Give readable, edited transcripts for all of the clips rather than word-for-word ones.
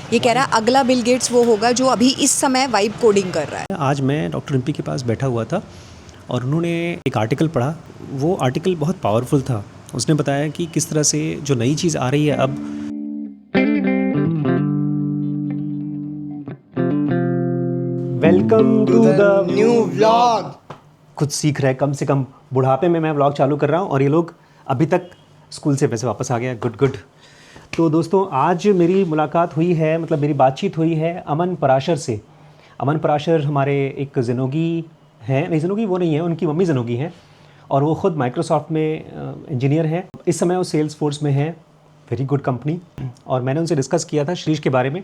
ये कह रहा है अगला बिल गेट्स वो होगा जो अभी इस समय वाइब कोडिंग कर रहा है। आज मैं डॉक्टर रिम्पी के पास बैठा हुआ था और उन्होंने एक आर्टिकल पढ़ा। वो आर्टिकल बहुत पावरफुल था। उसने बताया कि किस तरह से जो नई चीज़ आ रही है अब। Welcome to the new vlog. कुछ सीख रहे हैं, कम से कम बुढ़ापे में मैं व्लॉग चालू कर रहा हूँ और ये लोग अभी तक स्कूल से वैसे वापस आ गए। Good good. तो दोस्तों आज मेरी मुलाकात हुई है, मतलब मेरी बातचीत हुई है अमन पराशर से। अमन पराशर हमारे एक ज़िनोगी हैं, नहीं ज़िनोगी वो नहीं है, उनकी मम्मी ज़िनोगी हैं और वो ख़ुद माइक्रोसॉफ्ट में इंजीनियर हैं। इस समय वो सेल्स फोर्स में हैं, वेरी गुड कंपनी। और मैंने उनसे डिस्कस किया था श्रीश के बारे में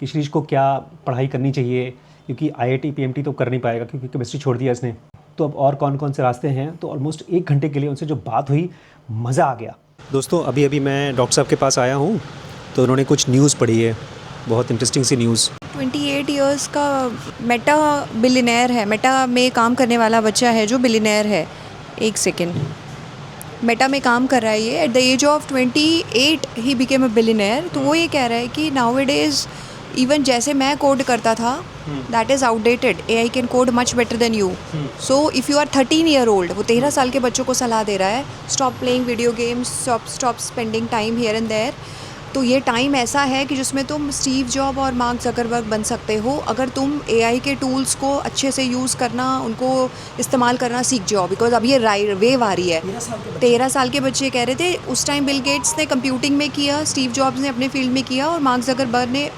कि श्रीश को क्या पढ़ाई करनी चाहिए, क्योंकि IIT PMT तो कर नहीं पाएगा क्योंकि केमिस्ट्री छोड़ दिया इसने। तो अब और कौन कौन से रास्ते हैं। तो ऑलमोस्ट 1 घंटे के लिए उनसे जो बात हुई, मज़ा आ गया। दोस्तों अभी मैं डॉक्टर साहब के पास आया हूँ तो उन्होंने कुछ न्यूज़ पढ़ी है, बहुत इंटरेस्टिंग सी न्यूज़। 28 इयर्स का मेटा बिलियनेयर है, मेटा में काम करने वाला बच्चा है जो बिलियनेयर है। एक सेकेंड, मेटा में काम कर रहा है ये। At the age of 28 he became a billionaire. तो वो ये कह रहा है कि नाउ इट इज़ इवन जैसे मैं कोड करता था that is outdated. AI can code much better than you. So if you are 13 year old, वो 13 साल के बच्चों को सलाह दे रहा है, stop playing video games, stop spending time here and there. तो ये टाइम ऐसा है कि जिसमें तुम स्टीव जॉब और मार्क ज़करबर्ग बन सकते हो अगर तुम AI के टूल्स को अच्छे से यूज़ करना, उनको इस्तेमाल करना सीख जाओ। बिकॉज अब ये वेव आ रही है। 13 साल के बच्चे कह रहे थे उस टाइम बिल गेट्स ने कंप्यूटिंग में किया, स्टीव जॉब्स ने अपने फील्ड में किया और मार्क ज़करबर्ग ने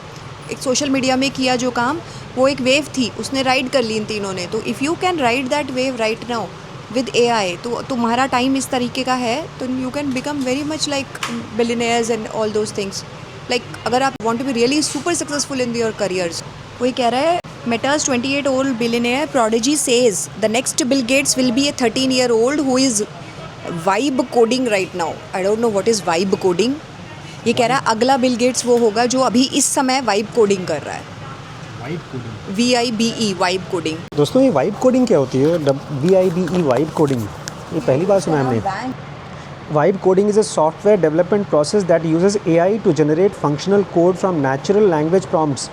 एक सोशल मीडिया में किया जो काम, वो एक वेव थी, उसने राइड कर ली इन तीनों ने। तो if you can ride that wave right now with AI, तो तुम्हारा टाइम इस तरीके का है तो you can become very much like billionaires and all those things. Like अगर आप want to be really super successful in your careers. वो ये कह रहा है Meta's 28-year-old billionaire prodigy says the next Bill Gates will be a 13-year-old who is vibe coding right now. I don't know what is vibe coding. ये कह रहा है अगला बिल गेट्स वो होगा जो अभी इस समय वाइब कोडिंग कर रहा है। Vibe coding, VIBE, vibe coding. दोस्तों ये वाइब कोडिंग क्या होती है? VIBE, वाइब कोडिंग, ये पहली बार सुना है हमने। Vibe coding is a software development process that uses AI to generate functional code from natural language prompts,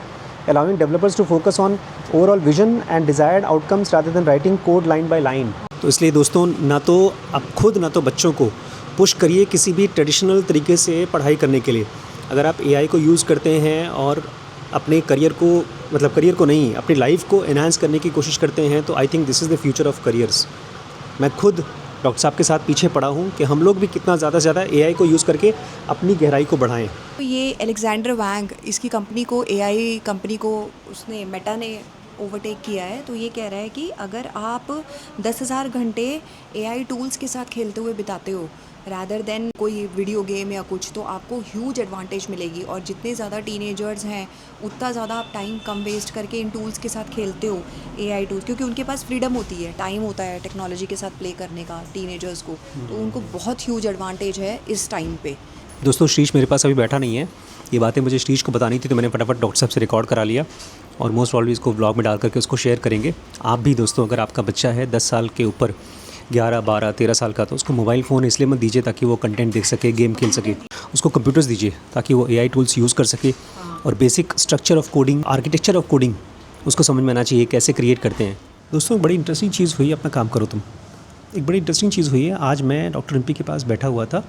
allowing developers to focus on overall vision and desired outcomes rather than writing code line by line। तो इसलिए दोस्तों ना तो आप खुद ना तो बच्चों को पुश करिए किसी भी ट्रेडिशनल तरीके से पढ़ाई करने के लिए। अगर आप AI को यूज़ करते हैं और अपने करियर को, मतलब करियर को नहीं, अपनी लाइफ को एनहांस करने की कोशिश करते हैं, तो I think this is the future of careers. मैं खुद डॉक्टर साहब के साथ पीछे पड़ा हूँ कि हम लोग भी कितना ज़्यादा से ज़्यादा AI को यूज़ करके अपनी गहराई को बढ़ाएं। तो ये अलेक्जेंडर वांग, इसकी कंपनी को, AI कंपनी को उसने, मेटा ने ओवरटेक किया है। तो ये कह रहा है कि अगर आप 10,000 घंटे AI टूल्स के साथ खेलते हुए बिताते हो रादर देन कोई वीडियो गेम या कुछ, तो आपको ह्यूज एडवांटेज मिलेगी। और जितने ज़्यादा टीनेजर्स हैं उतना ज़्यादा आप टाइम कम वेस्ट करके इन टूल्स के साथ खेलते हो, AI टूल्स, क्योंकि उनके पास फ्रीडम होती है, टाइम होता है टेक्नोलॉजी के साथ प्ले करने का टीनेजर्स को, तो उनको बहुत ह्यूज एडवांटेज है इस टाइम पे। दोस्तों श्रीश मेरे पास अभी बैठा नहीं है, ये बातें मुझे श्रीश को बतानी थी तो मैंने फटाफट डॉक्टर साहब से रिकॉर्ड करा लिया और मोस्ट प्रॉब्ली इसको ब्लॉग में डाल करके उसको शेयर करेंगे। आप भी दोस्तों, अगर आपका बच्चा है 10 साल के ऊपर, 11, 12, 13 साल का, तो उसको मोबाइल फ़ोन इसलिए मत दीजिए ताकि वो कंटेंट देख सके, गेम खेल सके। उसको कंप्यूटर्स दीजिए ताकि वो AI टूल्स यूज़ कर सके और basic structure of coding, architecture of coding उसको समझ में आना चाहिए, कैसे क्रिएट करते हैं। दोस्तों बड़ी इंटरेस्टिंग चीज़ हुई, अपना काम करो तुम। एक बड़ी इंटरेस्टिंग चीज़ हुई है। आज मैं डॉक्टर रिम्पी के पास बैठा हुआ था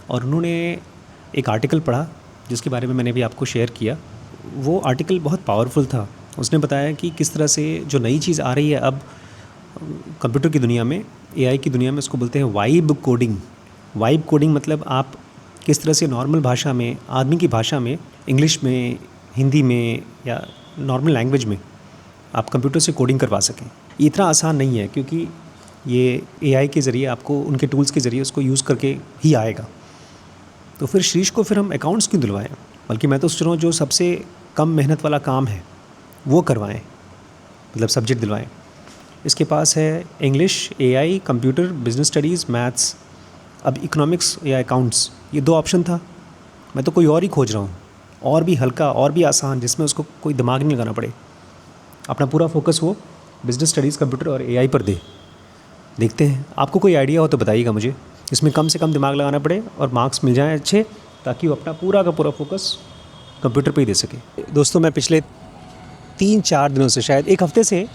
और उन्होंने एक आर्टिकल पढ़ा जिसके बारे में मैंने भी आपको शेयर किया। वो आर्टिकल बहुत पावरफुल था। उसने बताया कि किस तरह से जो नई चीज़ आ रही है अब कंप्यूटर की दुनिया में, AI की दुनिया में, उसको बोलते हैं वाइब कोडिंग। वाइब कोडिंग मतलब आप किस तरह से नॉर्मल भाषा में, आदमी की भाषा में, इंग्लिश में, हिंदी में या नॉर्मल लैंग्वेज में आप कंप्यूटर से कोडिंग करवा सकें। ये इतना आसान नहीं है क्योंकि ये AI के ज़रिए आपको, उनके टूल्स के ज़रिए उसको यूज़ करके ही आएगा। तो फिर श्रीश को फिर हम अकाउंट्स क्यों दिलवाएं? बल्कि मैं तो सोच रहा हूँ जो सबसे कम मेहनत वाला काम है वो करवाएं, मतलब सब्जेक्ट दिलवाएं। इसके पास है English, AI, computer, business studies, maths. अब इकोनॉमिक्स या अकाउंट्स, ये 2 ऑप्शन था। मैं तो कोई और ही खोज रहा हूँ, और भी हल्का, और भी आसान, जिसमें उसको कोई दिमाग नहीं लगाना पड़े। अपना पूरा फोकस वो बिजनेस स्टडीज़, कंप्यूटर और AI पर दे। देखते हैं, आपको कोई आइडिया हो तो बताइएगा मुझे, इसमें कम से कम दिमाग लगाना पड़े और मार्क्स मिल जाएँ अच्छे, ताकि वो अपना पूरा का पूरा फोकस कंप्यूटर पे ही दे सके। दोस्तों मैं पिछले 3-4 दिनों से, शायद एक हफ्ते से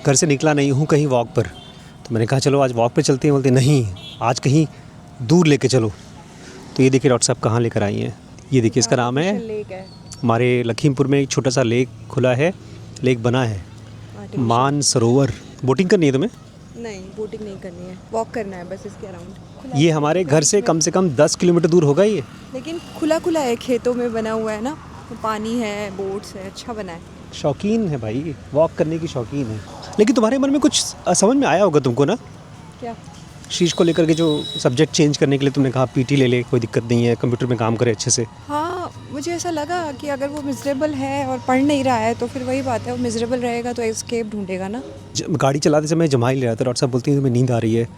घर से निकला नहीं हूँ कहीं वॉक पर। तो मैंने कहा चलो आज वॉक पे चलते हैं। बोलते नहीं, आज कहीं दूर लेके चलो। तो ये देखिए डॉक्टर साहब कहाँ लेकर आई हैं। ये देखिए इसका नाम है, हमारे लखीमपुर में एक छोटा सा लेक खुला है, लेक बना है मान सरोवर। बोटिंग करनी है तुम्हें? नहीं, बोटिंग नहीं करनी है, वॉक करना है बस इसके अराउंड। ये हमारे घर से कम 10 किलोमीटर दूर होगा ये। लेकिन खुला खुला है, खेतों में बना हुआ है ना, तो पानी है, बोट्स है, अच्छा बना है। शौकीन है भाई, वॉक करने की शौकीन है। लेकिन तुम्हारे मन में कुछ समझ में आया होगा तुमको ना, क्या? शीश को लेकर के जो सब्जेक्ट चेंज करने के लिए तुमने कहा पीटी ले ले, कोई दिक्कत नहीं है, कंप्यूटर में काम करे अच्छे से। हाँ, मुझे ऐसा लगा कि अगर वो मिजरेबल है और पढ़ नहीं रहा है तो फिर वही बात है, वो मिजरेबल रहेगा तो एस्केप ढूंढेगा ना। गाड़ी चलाते समय जमाई ले रहा था, डॉक्टर साहब बोलती है तुम्हें नींद आ रही है।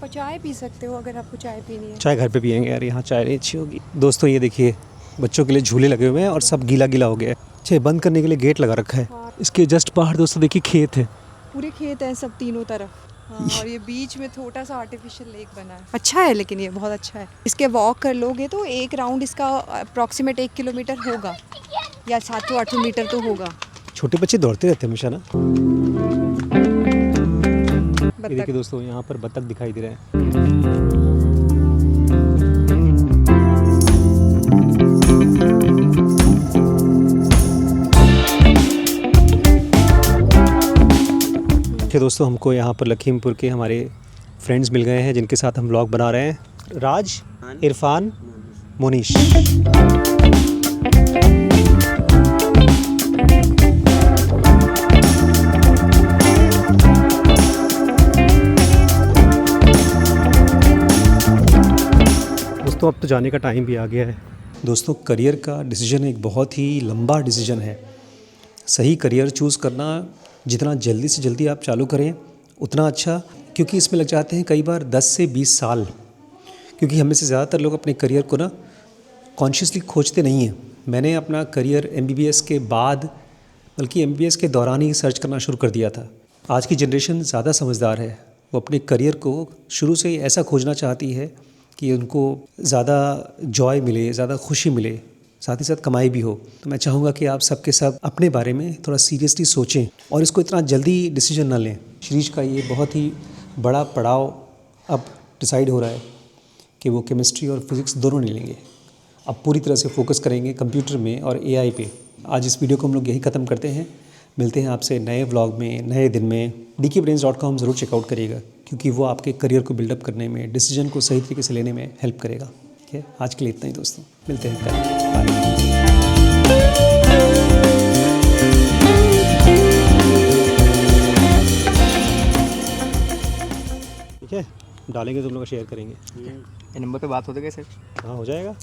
और चाय पी सकते हो अगर आपको चाय पीनी है। चाय घर पे पियेंगे यार, यहाँ चाय नहीं अच्छी होगी। दोस्तों ये देखिए बच्चों के लिए झूले लगे हुए हैं और सब गीला गीला हो गया है। अच्छा, बंद करने के लिए गेट लगा रखा है। इसके जस्ट बाहर दोस्तों देखिए खेत है, पूरे खेत हैं सब तीनों तरफ। हाँ, और ये बीच में छोटा सा आर्टिफिशियल लेक बना है। अच्छा है, लेकिन ये बहुत अच्छा है। इसके वॉक कर लोगे तो एक राउंड इसका अप्रॉक्सीमेट 1 किलोमीटर होगा या 700-800 मीटर तो होगा। छोटे बच्चे दौड़ते रहते हैं हमेशा ना। ये देखिए दोस्तों यहाँ पर बत्तख दिखाई दे रहे हैं। दोस्तों हमको यहाँ पर लखीमपुर के हमारे फ्रेंड्स मिल गए हैं जिनके साथ हम व्लॉग बना रहे हैं। राज, इरफान, मोनीश। दोस्तों अब तो जाने का टाइम भी आ गया है। दोस्तों करियर का डिसीजन एक बहुत ही लंबा डिसीजन है। सही करियर चूज़ करना जितना जल्दी से जल्दी आप चालू करें उतना अच्छा, क्योंकि इसमें लग जाते हैं कई बार 10 से 20 साल। क्योंकि हमें से ज़्यादातर लोग अपने करियर को ना कॉन्शियसली खोजते नहीं हैं। मैंने अपना करियर MBBS के बाद, बल्कि MBBS के दौरान ही सर्च करना शुरू कर दिया था। आज की जनरेशन ज़्यादा समझदार है, वो अपने करियर को शुरू से ही ऐसा खोजना चाहती है कि उनको ज़्यादा जॉय मिले, ज़्यादा खुशी मिले, साथ ही साथ कमाई भी हो। तो मैं चाहूँगा कि आप सबके सब अपने बारे में थोड़ा सीरियसली सोचें और इसको इतना जल्दी डिसीजन ना लें। शिरीष का ये बहुत ही बड़ा पड़ाव अब डिसाइड हो रहा है कि वो केमिस्ट्री और फिज़िक्स दोनों नहीं लेंगे। अब पूरी तरह से फोकस करेंगे कंप्यूटर में और AI पे। आज इस वीडियो को हम लोग यही ख़त्म करते हैं। मिलते हैं आपसे नए व्लॉग में, नए दिन में। dkbrains.com ज़रूर चेकआउट करिएगा, क्योंकि वो आपके करियर को बिल्डअप करने में, डिसीजन को सही तरीके से लेने में हेल्प करेगा। ठीक है, आज के लिए इतना ही दोस्तों, मिलते हैं कल। ठीक है, डालेंगे तुम लोग शेयर करेंगे। ये नंबर पे बात होती है कैसे? हाँ हो जाएगा।